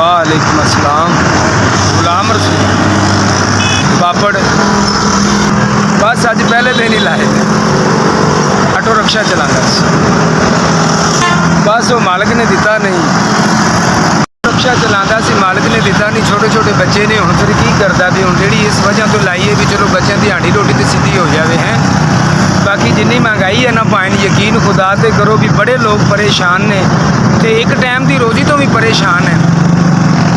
वालेकुम अस्सलाम। गुलाम रसूल बापड़ बस अज पहले दिन ही लाए थे। ऑटो रिक्शा चलाता बस वो मालिक ने दिता नहीं। रिक्शा चलाता सी मालिक ने दिता नहीं। छोटे छोटे बच्चे ने हुण फिर की करता भी हुण जी इस वजह तो लाइए भी चलो बच्चों की हाड़ी रोटी तो सीधी हो जाए है। बाकी जिन्नी महंगाई है ना भाएं यकीन खुदा ते करो भी बड़े लोग परेशान ने ते एक टाइम की रोज़ी तो भी परेशान है,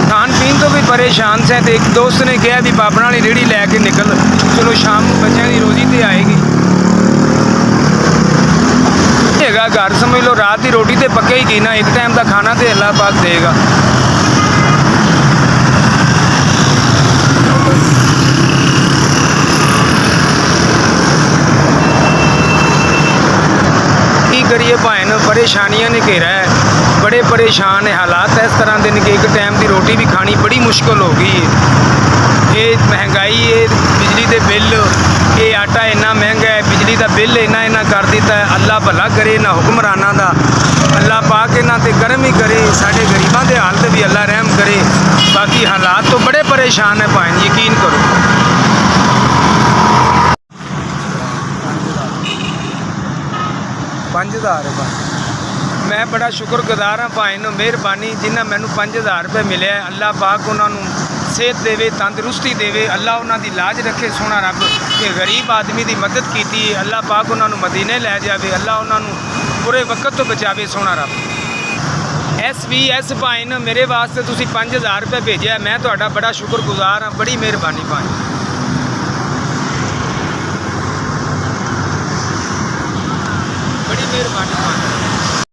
खान पीन तो भी परेशान से। तो एक दोस्त ने कहा भी बाबरा वाली रेहड़ी लैके निकल चलो शाम को बच्चों की रोज़ी तो आएगी। हैगा घर समझ लो रात की रोटी तो पक्के ही की ना, एक टाइम का खाना तो अल्लाह पाक देगा। की करिए भाएं परेशानियां ने घेरा है, बड़े परेशान है। हालात इस तरह के कि एक टाइम की रोटी भी खानी बड़ी मुश्किल हो गई है। ये महंगाई, ये बिजली के बिल, ये आटा इन्ना महंगा है, बिजली का बिल इन्ना कर दिता है। अल्लाह भला करे इन्होंने हुक्मराना का, अल्लाह पाक इन्हों ते करम ही करे। साढ़े गरीबों के हालत भी अल्लाह रहम करे। बाकी हालात तो बड़े परेशान है भाएं यकीन करो। 5000 रुपये मैं बड़ा शुक्रगुजार हाँ भाई मेहरबानी जिन्हें मैनू 5000 रुपये मिले। अल्लाह पाक उन्होंने सेहत देवे, तंदुरुस्ती देवे, अल्लाह उन्होंने लाज रखे सोना रब कि गरीब आदमी की मदद की। अल्लाह पाक उन्होंने मदीने लै जाए, अल्लाह उन्होंने बुरे वक्त तो बचावे सोना रब। SVS भाई मेरे वास्ते तुसी 5000 रुपये भेजा, मैं तुहाडा बड़ा शुक्रगुजार हाँ। बड़ी मेहरबानी भाई, बड़ी मेहरबानी भाई।